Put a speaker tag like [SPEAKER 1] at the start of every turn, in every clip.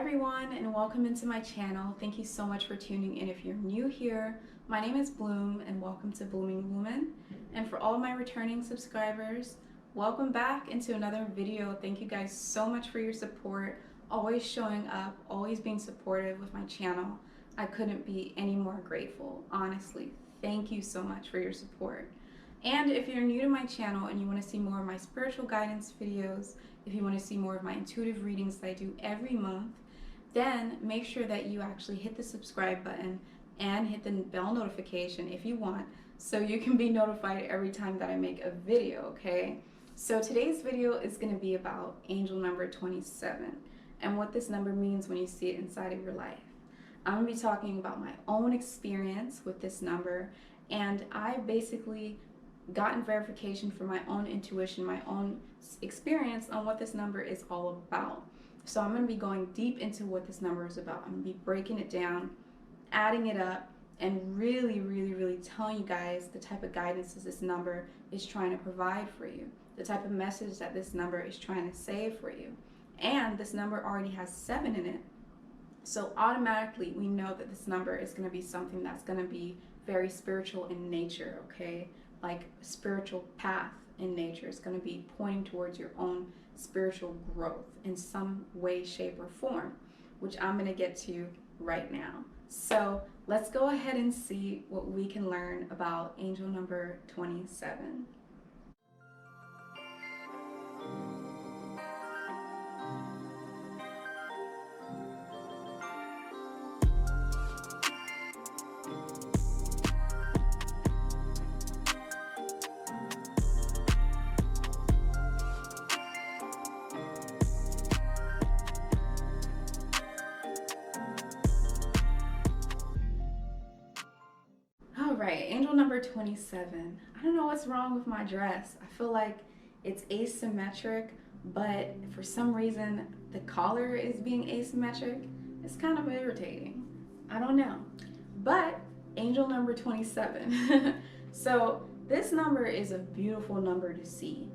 [SPEAKER 1] everyone, and welcome into my channel. Thank you so much for tuning in. If you're new here, my name is Bloom and welcome to Blooming Woman. And for all my returning subscribers, welcome back into another video. Thank you guys so much for your support, always showing up, always being supportive with my channel. I couldn't be any more grateful, honestly. Thank you so much for your support. And if you're new to my channel and you want to see more of my spiritual guidance videos, if you want to see more of my intuitive readings that I do every month, then make sure that you actually hit the subscribe button and hit the bell notification if you want, so you can be notified every time that I make a video, okay? So today's video is going to be about angel number 27 and what this number means when you see it inside of your life. I'm going to be talking about my own experience with this number, and I basically gotten verification from my own intuition, my own experience on what this number is all about. So I'm going to be going deep into what this number is about. I'm going to be breaking it down, adding it up, and really telling you guys the type of guidance that this number is trying to provide for you, the type of message that this number is trying to say for you. And this number already has 7 in it. So automatically we know that this number is going to be something that's going to be very spiritual in nature, okay? Like spiritual path in nature. It's going to be pointing towards your own spiritual growth in some way, shape, or form, which I'm going to get to right now. So let's go ahead and see what we can learn about angel number 27. Alright, angel number 27. I don't know what's wrong with my dress. I feel like it's asymmetric, but for some reason the collar is being asymmetric. It's kind of irritating. I don't know. But angel number 27. So this number is a beautiful number to see.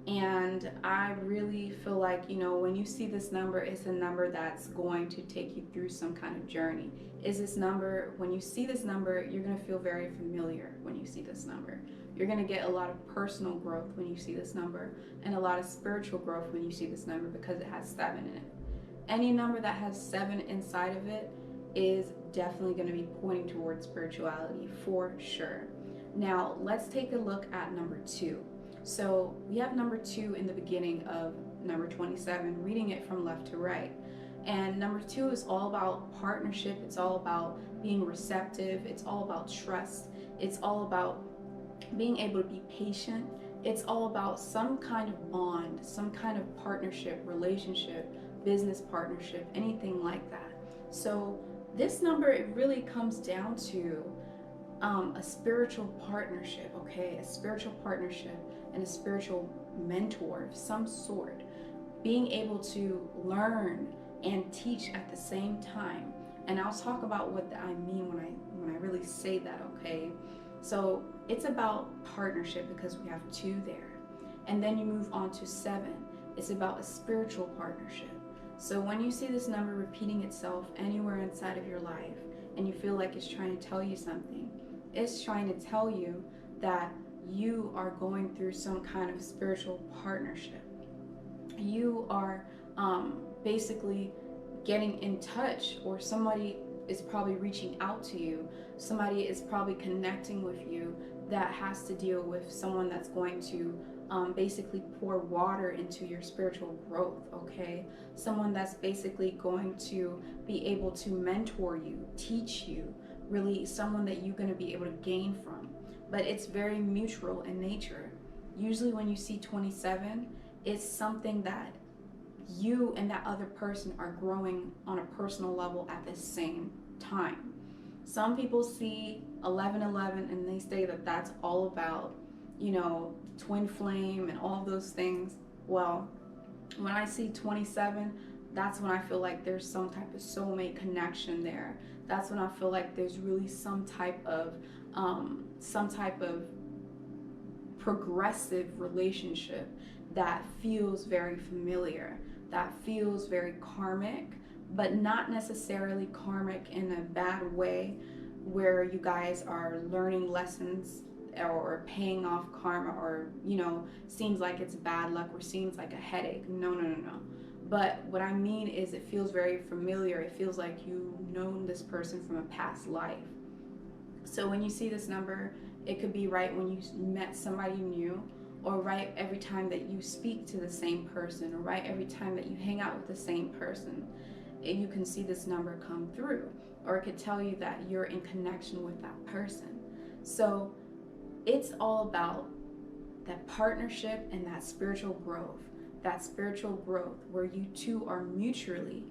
[SPEAKER 1] And I really feel like, you know, when you see this number, it's a number that's going to take you through some kind of journey. Is this number, when you see this number, you're going to feel very familiar when you see this number. You're going to get a lot of personal growth when you see this number, and a lot of spiritual growth when you see this number, because it has 7 in it. Any number that has 7 inside of it is definitely going to be pointing towards spirituality for sure. Now, let's take a look at number 2. So we have number 2 in the beginning of number 27, reading it from left to right. And number 2 is all about partnership. It's all about being receptive. It's all about trust. It's all about being able to be patient. It's all about some kind of bond, some kind of partnership, relationship, business partnership, anything like that. So this number, it really comes down to a spiritual partnership, okay? A spiritual partnership and a spiritual mentor of some sort. Being able to learn and teach at the same time. And I'll talk about what I mean when I really say that, okay? So it's about partnership because we have 2 there. And then you move on to 7. It's about a spiritual partnership. So when you see this number repeating itself anywhere inside of your life and you feel like it's trying to tell you something, it's trying to tell you that you are going through some kind of spiritual partnership. You are basically getting in touch, or somebody is probably reaching out to you. Somebody is probably connecting with you that has to deal with someone that's going to basically pour water into your spiritual growth, okay? Someone that's basically going to be able to mentor you, teach you, really someone that you're going to be able to gain from. But it's very mutual in nature. Usually when you see 27, it's something that you and that other person are growing on a personal level at the same time. Some people see 1111 and they say that that's all about, you know, twin flame and all those things. Well, when I see 27, that's when I feel like there's some type of soulmate connection there. That's when I feel like there's really some type of progressive relationship that feels very familiar, that feels very karmic, but not necessarily karmic in a bad way where you guys are learning lessons or paying off karma, or seems like it's bad luck or seems like a headache. No, no, no, no. But what I mean is it feels very familiar. It feels like you've known this person from a past life. So when you see this number, it could be right when you met somebody new, or right every time that you speak to the same person, or right every time that you hang out with the same person. You can see this number come through, or it could tell you that you're in connection with that person. So it's all about that partnership and that spiritual growth. That spiritual growth where you two are mutually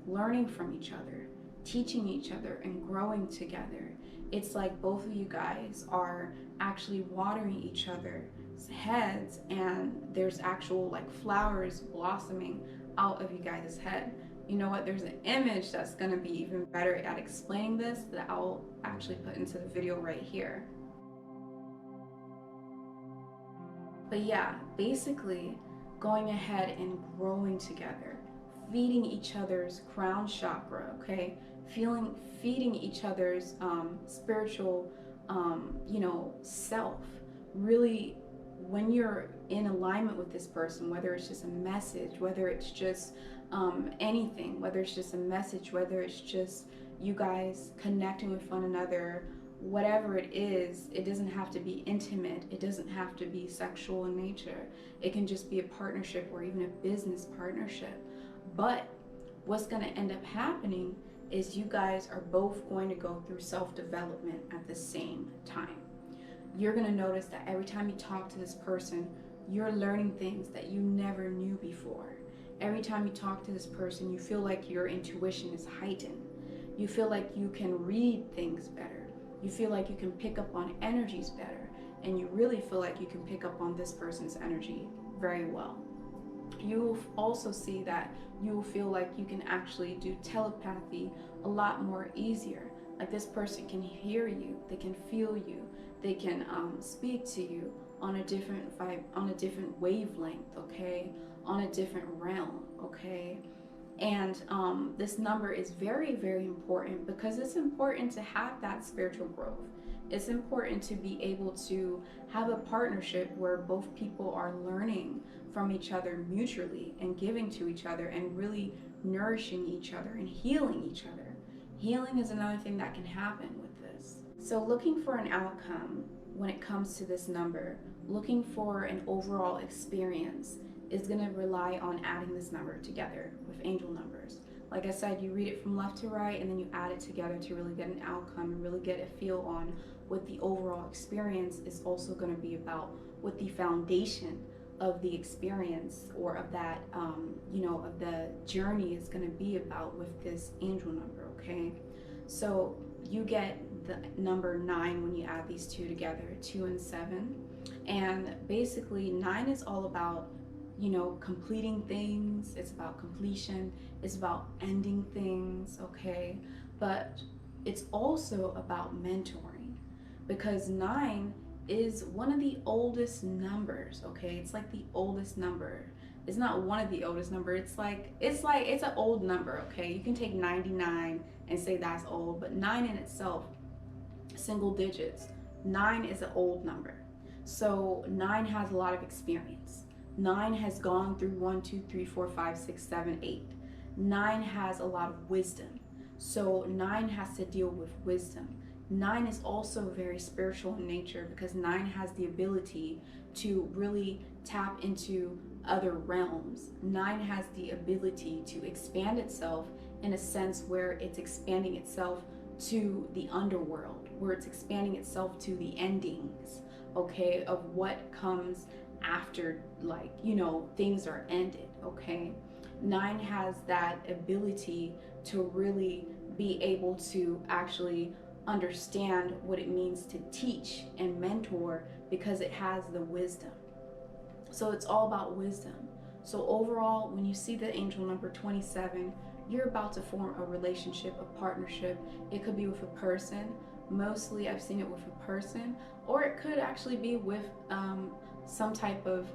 [SPEAKER 1] learning from each other, teaching each other, and growing together. It's like both of you guys are actually watering each other's heads, and there's actual like flowers blossoming out of you guys' head. You know what? There's an image that's going to be even better at explaining this that I'll actually put into the video right here. But yeah, basically going ahead and growing together, feeding each other's crown chakra, okay? Feeding each other's spiritual, self. Really, when you're in alignment with this person, whether it's just a message, whether it's just anything, whether it's just a message, whether it's just you guys connecting with one another, whatever it is, it doesn't have to be intimate. It doesn't have to be sexual in nature. It can just be a partnership or even a business partnership. But what's going to end up happening is you guys are both going to go through self-development at the same time. You're going to notice that every time you talk to this person, you're learning things that you never knew before. Every time you talk to this person, you feel like your intuition is heightened. You feel like you can read things better. You feel like you can pick up on energies better. And you really feel like you can pick up on this person's energy very well. You will also see that you will feel like you can actually do telepathy a lot more easier. Like this person can hear you, they can feel you, they can speak to you on a different vibe, on a different wavelength, okay, on a different realm, okay. And this number is very, very important because it's important to have that spiritual growth. It's important to be able to have a partnership where both people are learning from each other mutually and giving to each other and really nourishing each other and healing each other. Healing is another thing that can happen with this. So looking for an outcome when it comes to this number, looking for an overall experience, is going to rely on adding this number together with angel numbers. Like I said, you read it from left to right and then you add it together to really get an outcome and really get a feel on what the overall experience is also going to be about, what the foundation of the experience or of that, of the journey is going to be about with this angel number, okay? So you get the number 9 when you add these two together, 2 and 7. And basically 9 is all about completing things. It's about completion. It's about ending things, okay? But it's also about mentoring, because 9 is one of the oldest numbers, okay? It's like the oldest number. It's not one of the oldest numbers. It's an old number, okay? You can take 99 and say that's old, but 9 in itself, single digits, 9 is an old number. So 9 has a lot of experience. 9 has gone through 1, 2, 3, 4, 5, 6, 7, 8. 9 has a lot of wisdom. So 9 has to deal with wisdom. 9 is also very spiritual in nature because 9 has the ability to really tap into other realms. 9 has the ability to expand itself in a sense where it's expanding itself to the underworld, where it's expanding itself to the endings, okay, of what comes after, things are ended, okay? 9 has that ability to really be able to actually understand what it means to teach and mentor because it has the wisdom. So it's all about wisdom. So overall, when you see the angel number 27, you're about to form a relationship, a partnership. It could be with a person. Mostly I've seen it with a person, or it could actually be with some type of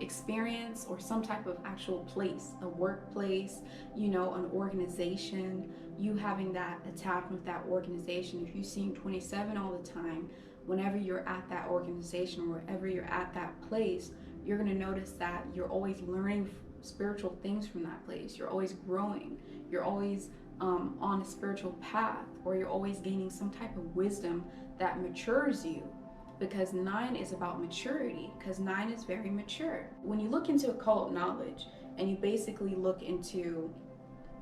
[SPEAKER 1] experience or some type of actual place, a workplace, you know, an organization, you having that attachment with that organization. If you're seeing 27 all the time, whenever you're at that organization or wherever you're at that place, you're going to notice that you're always learning spiritual things from that place. You're always growing. You're always on a spiritual path, or you're always gaining some type of wisdom that matures you, because 9 is about maturity, because 9 is very mature. When you look into occult knowledge and you basically look into,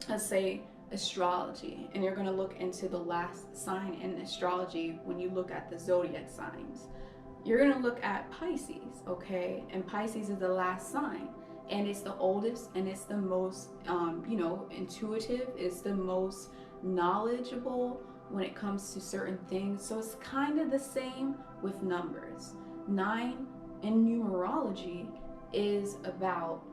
[SPEAKER 1] let's say, astrology, and you're going to look into the last sign in astrology, when you look at the zodiac signs, you're going to look at Pisces, okay? And Pisces is the last sign, and it's the oldest, and it's the most you know, intuitive, it's the most knowledgeable when it comes to certain things. So it's kind of the same with numbers. 9 in numerology is about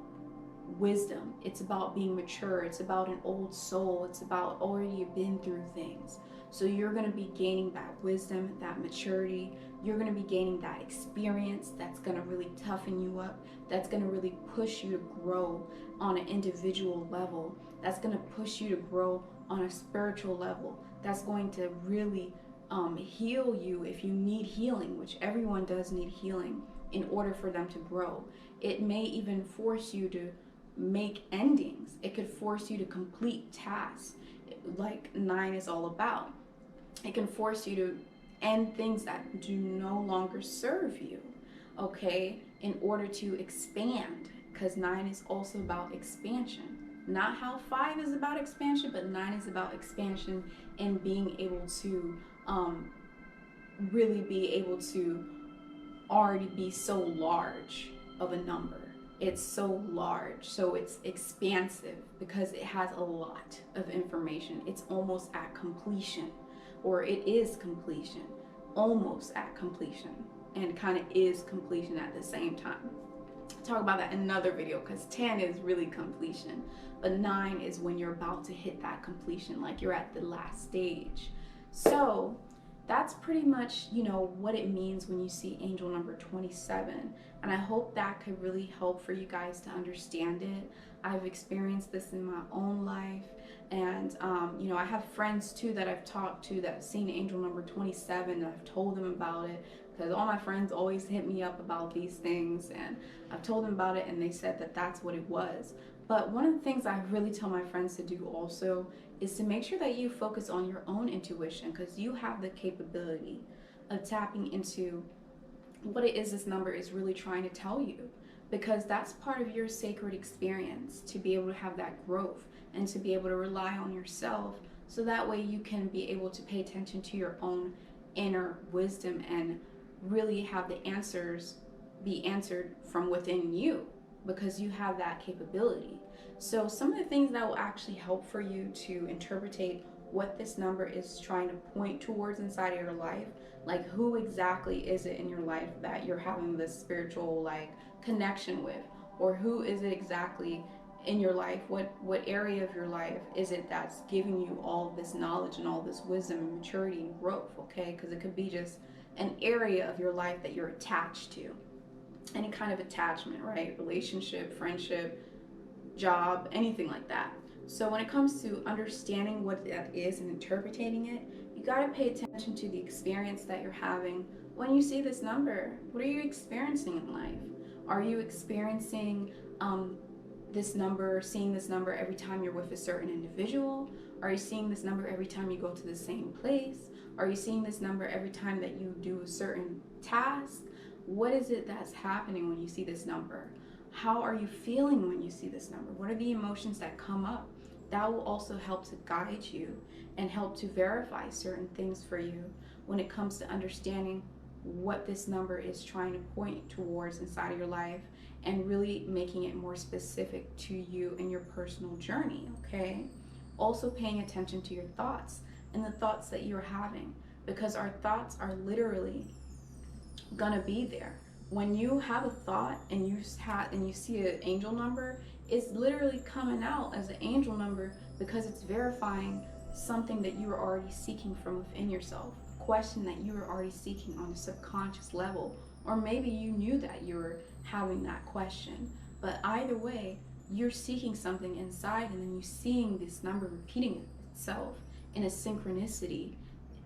[SPEAKER 1] wisdom. It's about being mature. It's about an old soul. It's about already been through things. So you're going to be gaining that wisdom, that maturity. You're going to be gaining that experience that's going to really toughen you up. That's going to really push you to grow on an individual level. That's going to push you to grow on a spiritual level. That's going to really heal you if you need healing, which everyone does need healing in order for them to grow. It may even force you to make endings. It could force you to complete tasks, like 9 is all about. It can force you to end things that do no longer serve you, okay, in order to expand, because 9 is also about expansion. Not how 5 is about expansion, but 9 is about expansion and being able to really be able to already be so large of a number. It's so large, so it's expansive because it has a lot of information. It's almost at completion, or it is completion, almost at completion, and kind of is completion at the same time. I'll talk about that in another video, because 10 is really completion, but 9 is when you're about to hit that completion, like you're at the last stage. So that's pretty much, you know, what it means when you see angel number 27. And I hope that could really help for you guys to understand it. I've experienced this in my own life. And, you know, I have friends too that I've talked to that have seen angel number 27, and I've told them about it, because all my friends always hit me up about these things, and I've told them about it, and they said that that's what it was. But one of the things I really tell my friends to do also is to make sure that you focus on your own intuition, because you have the capability of tapping into what it is this number is really trying to tell you, because that's part of your sacred experience, to be able to have that growth and to be able to rely on yourself, so that way you can be able to pay attention to your own inner wisdom and really have the answers be answered from within you, because you have that capability. So some of the things that will actually help for you to interpretate what this number is trying to point towards inside of your life, like who exactly is it in your life that you're having this spiritual like connection with, or who is it exactly in your life, what area of your life is it that's giving you all of this knowledge and all this wisdom and maturity and growth, okay? Because it could be just an area of your life that you're attached to, any kind of attachment, right? Relationship, friendship, job, anything like that. So when it comes to understanding what that is and interpreting it, you got to pay attention to the experience that you're having when you see this number. What are you experiencing in life? Are you experiencing this number, seeing this number every time you're with a certain individual? Are you seeing this number every time you go to the same place? Are you seeing this number every time that you do a certain task? What is it that's happening when you see this number? How are you feeling when you see this number? What are the emotions that come up? That will also help to guide you and help to verify certain things for you when it comes to understanding what this number is trying to point towards inside of your life, and really making it more specific to you and your personal journey, okay? Also paying attention to your thoughts and the thoughts that you're having, because our thoughts are literally gonna be there. When you have a thought and you see an angel number, it's literally coming out as an angel number, because it's verifying something that you are already seeking from within yourself, a question that you are already seeking on a subconscious level, Or maybe you knew that you were having that question. But either way, you're seeking something inside and then you're seeing this number repeating itself in a synchronicity.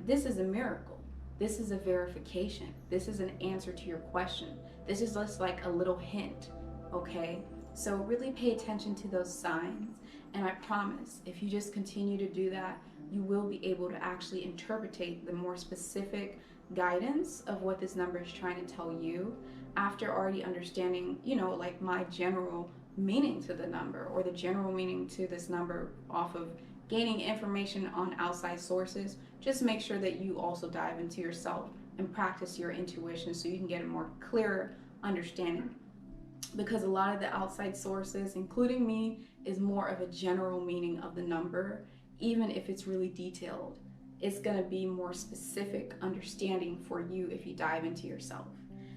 [SPEAKER 1] This is a miracle. This is a verification. This is an answer to your question. This is just like a little hint, okay? So really pay attention to those signs, and I promise if you just continue to do that, you will be able to actually interpretate the more specific guidance of what this number is trying to tell you after already understanding, like my general meaning to the number, or the general meaning to this number off of gaining information on outside sources. Just make sure that you also dive into yourself and practice your intuition so you can get a more clearer understanding. Because a lot of the outside sources, including me, is more of a general meaning of the number. Even if it's really detailed, it's going to be more specific understanding for you if you dive into yourself.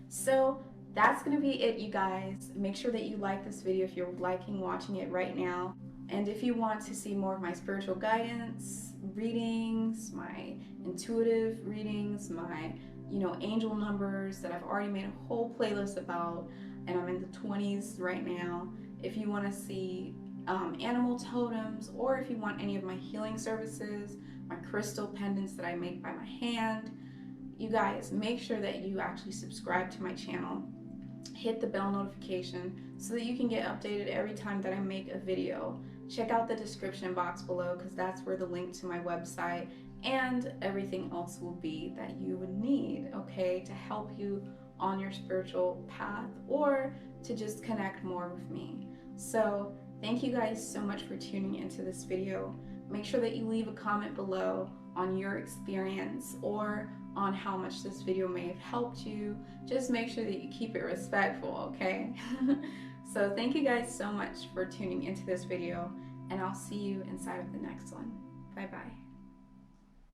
[SPEAKER 1] So that's going to be it, you guys. Make sure that you like this video if you're liking watching it right now. And if you want to see more of my spiritual guidance readings, my intuitive readings, my angel numbers that I've already made a whole playlist about, and I'm in the 20s right now. If you want to see animal totems, or if you want any of my healing services, my crystal pendants that I make by my hand, you guys make sure that you actually subscribe to my channel. Hit the bell notification so that you can get updated every time that I make a video. Check out the description box below, because that's where the link to my website and everything else will be that you would need, okay, to help you on your spiritual path or to just connect more with me. So thank you guys so much for tuning into this video. Make sure that you leave a comment below on your experience or on how much this video may have helped you. Just make sure that you keep it respectful, okay? So thank you guys so much for tuning into this video, and I'll see you inside of the next one.